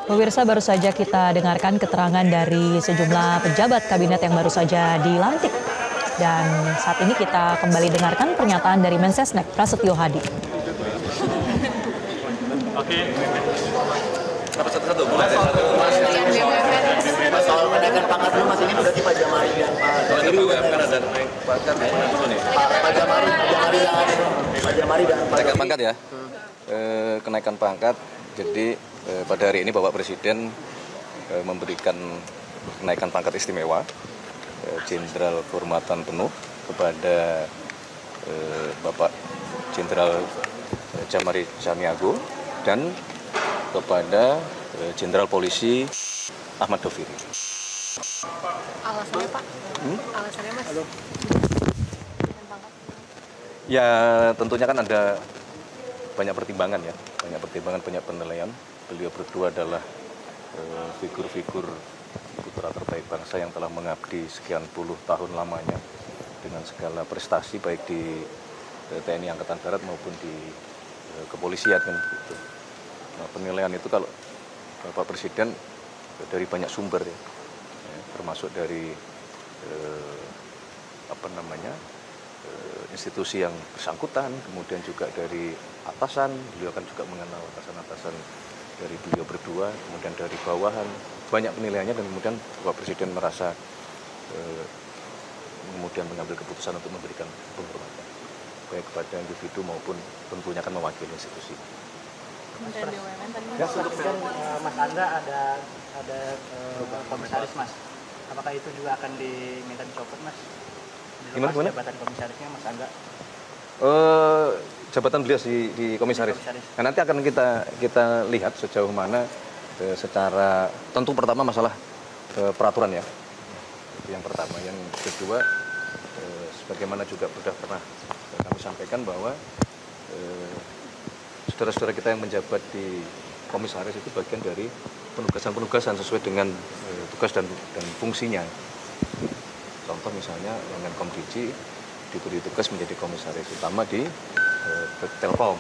Pemirsa, baru saja kita dengarkan keterangan dari sejumlah pejabat kabinet yang baru saja dilantik. Dan saat ini kita kembali dengarkan pernyataan dari Mensesnek Prasetyo Hadi. Oke. Satu-satu, mulai dari satu. Soal kenaikan pangkat dulu, Mas, ini berarti Pak Jamari dan Pak Diri kan ada naik pangkat dulu nih. Pak Jamari dan Pak Kenaikan pangkat ya. Kenaikan pangkat. Jadi pada hari ini Bapak Presiden memberikan kenaikan pangkat istimewa Jenderal Kehormatan Penuh kepada Bapak Jenderal Jamari Chamiago dan kepada Jenderal Polisi Ahmad Doviri. Alasannya Pak? Alasannya Mas? Ya tentunya kan ada banyak pertimbangan ya, banyak penilaian. Beliau berdua adalah figur-figur putra terbaik bangsa yang telah mengabdi sekian puluh tahun lamanya dengan segala prestasi baik di TNI Angkatan Darat maupun di kepolisian kan gitu. Nah, penilaian itu kalau Bapak Presiden dari banyak sumber ya, termasuk dari institusi yang bersangkutan, kemudian juga dari atasan, beliau kan juga mengenal atasan-atasan dari beliau berdua, kemudian dari bawahan, banyak penilaiannya dan kemudian Bapak Presiden merasa kemudian mengambil keputusan untuk memberikan penghormatan baik kepada individu maupun tentunya akan mewakili institusi. Kementerian BUMN tadi Ya, kan Mas Andra ada komisaris, Mas. Apakah itu juga akan diminta dicopot, Mas? Gimana? Jabatan komisarisnya Mas Andra? Jabatan beliau di komisaris. Nah, nanti akan kita lihat sejauh mana secara tentu pertama masalah peraturan ya. Itu yang pertama. Yang kedua, sebagaimana juga sudah pernah kami sampaikan bahwa saudara-saudara kita yang menjabat di komisaris itu bagian dari penugasan-penugasan sesuai dengan tugas dan fungsinya. Contoh misalnya Menkomdiji diberi tugas menjadi komisaris utama di Telkom.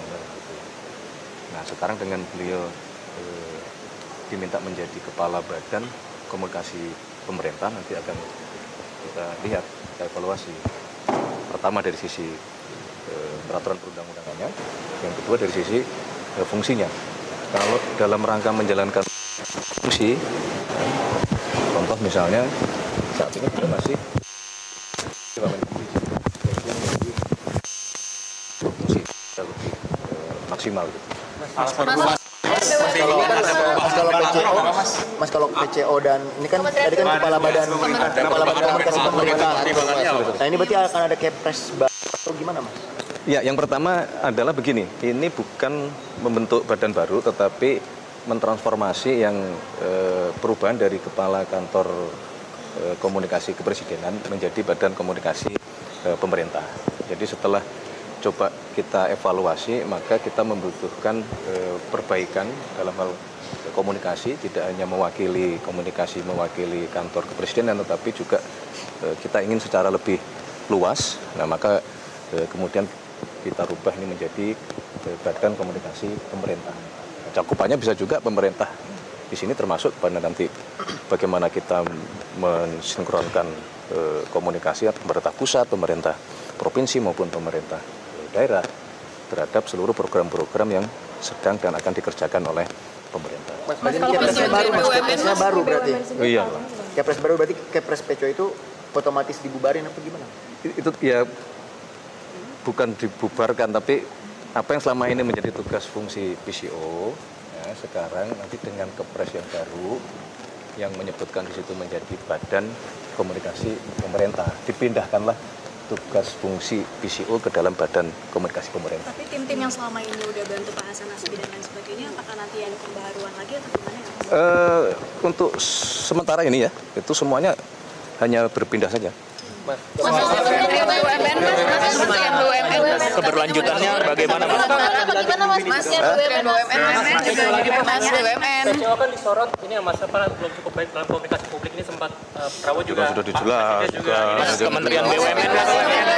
Nah sekarang dengan beliau diminta menjadi kepala badan komunikasi pemerintah, nanti akan kita lihat, kita evaluasi. Pertama dari sisi peraturan perundang-undangannya, yang kedua dari sisi fungsinya. Kalau dalam rangka menjalankan fungsi, contoh misalnya saat ini kita masih fungsi lebih maksimal. Mas, kalau PCO dan ini kan tadi kan kepala badan komunikasi pemerintah. Nah ini berarti akan ada kepres baru atau gimana, Mas? Ya, yang pertama adalah begini, ini bukan membentuk badan baru, tetapi mentransformasi yang perubahan dari kepala kantor komunikasi kepresidenan menjadi badan komunikasi pemerintah. Jadi setelah coba kita evaluasi, maka kita membutuhkan perbaikan dalam hal komunikasi, tidak hanya mewakili kantor kepresidenan, tetapi juga kita ingin secara lebih luas. Nah, maka kemudian kita rubah ini menjadi badan komunikasi pemerintah. Cakupannya bisa juga pemerintah di sini termasuk pada nanti bagaimana kita mensinkronkan komunikasi pemerintah pusat, pemerintah provinsi maupun pemerintah daerah terhadap seluruh program-program yang sedang dan akan dikerjakan oleh pemerintah. Mas, kepresnya baru berarti. Oh iya. Kepres baru berarti kepres PCO itu otomatis dibubarin apa gimana? Itu ya bukan dibubarkan, tapi apa yang selama ini menjadi tugas fungsi PCO ya, sekarang nanti dengan kepres yang baru yang menyebutkan di situ menjadi badan komunikasi pemerintah, dipindahkanlah tugas fungsi PCO ke dalam badan komunikasi pemerintah. Tapi tim-tim yang selama ini udah bantu Pak Hasan Nasbi dan lain sebagainya, apakah nanti ada pembaharuan lagi atau gimana ya? Untuk sementara ini ya, itu semuanya hanya berpindah saja. Mas, Kementerian BUMN, Mas, Kementerian BUMN Keberlanjutannya bagaimana Mas? PCO kan disorot ini Mas belum cukup baik dalam komunikasi publik ini sempat Prabowo juga sudah dijelaskan. Mas, Kementerian BUMN Mas,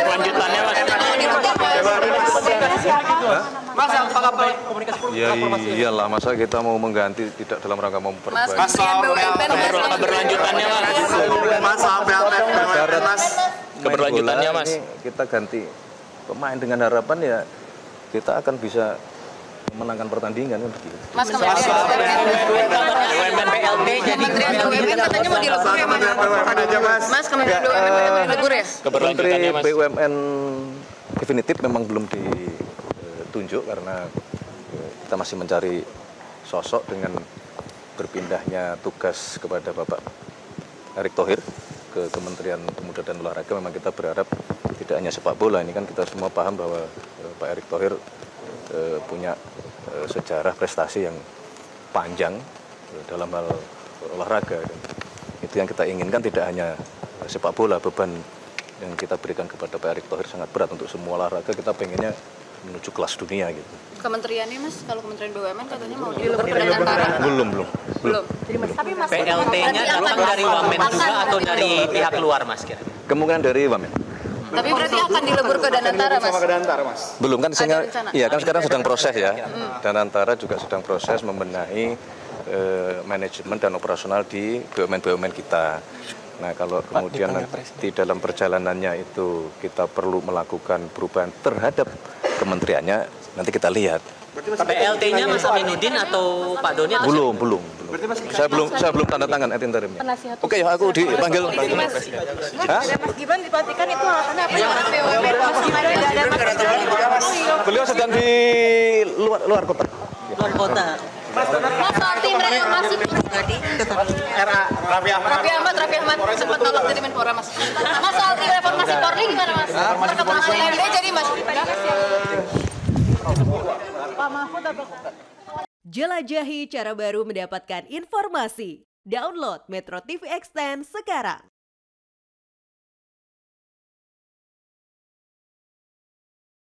kelanjutannya Mas. Mas, apakah komunikasi publik? Ya iyalah, masa kita mau mengganti tidak dalam rangka memperbaiki. Keberlanjutannya Mas. Keberlanjutannya Mas. Kita ganti pemain dengan harapan ya kita akan bisa memenangkan pertandingan kan begitu. Mas, BUMN PLT jadi BUMN katanya mau dilebur ya Mas? Mas, Kementerian BUMN mau dilebur ya? Keberlanjutannya Mas. BUMN definitif memang belum ditunjuk karena kita masih mencari sosok dengan berpindahnya tugas kepada Bapak Erick Thohir ke Kementerian Pemuda dan Olahraga. Memang kita berharap tidak hanya sepak bola, ini kan kita semua paham bahwa Pak Erick Thohir punya sejarah prestasi yang panjang dalam hal olahraga. Itu yang kita inginkan, tidak hanya sepak bola, beban yang kita berikan kepada Pak Erick Thohir sangat berat untuk semua olahraga. Kita pengennya menuju kelas dunia gitu. Kementeriannya Mas, kalau Kementerian BUMN katanya mau dilebur ke Danantara. Belum. Tapi Mas, PLT-nya datang dari Wamen juga atau dari pihak luar Mas kira-kira? Kemungkinan dari Wamen. tapi berarti akan dilebur ke Danantara Mas? Belum kan, iya kan sekarang sedang proses ya. Danantara juga sedang proses membenahi manajemen dan operasional di BUMN kita. Nah kalau kemudian di dalam perjalanannya itu kita perlu melakukan perubahan terhadap kementeriannya, nanti kita lihat. PLT-nya Mas Aminuddin atau Pak Doni? Belum. Saya belum tanda tangan interimnya. Oke, aku dipanggil. Mas Gibran dipastikan itu alasannya apa ya? Beliau sedang di luar kota. Mas tim reformasi Raffi Ahmad sempat nolak dari Menpora Mas. Mas soal tim reformasi Polri gimana Mas? Perkembangan ini jadi Mas. Pak Mahfud atau Jelajahi cara baru mendapatkan informasi. Download Metro TV Extend sekarang.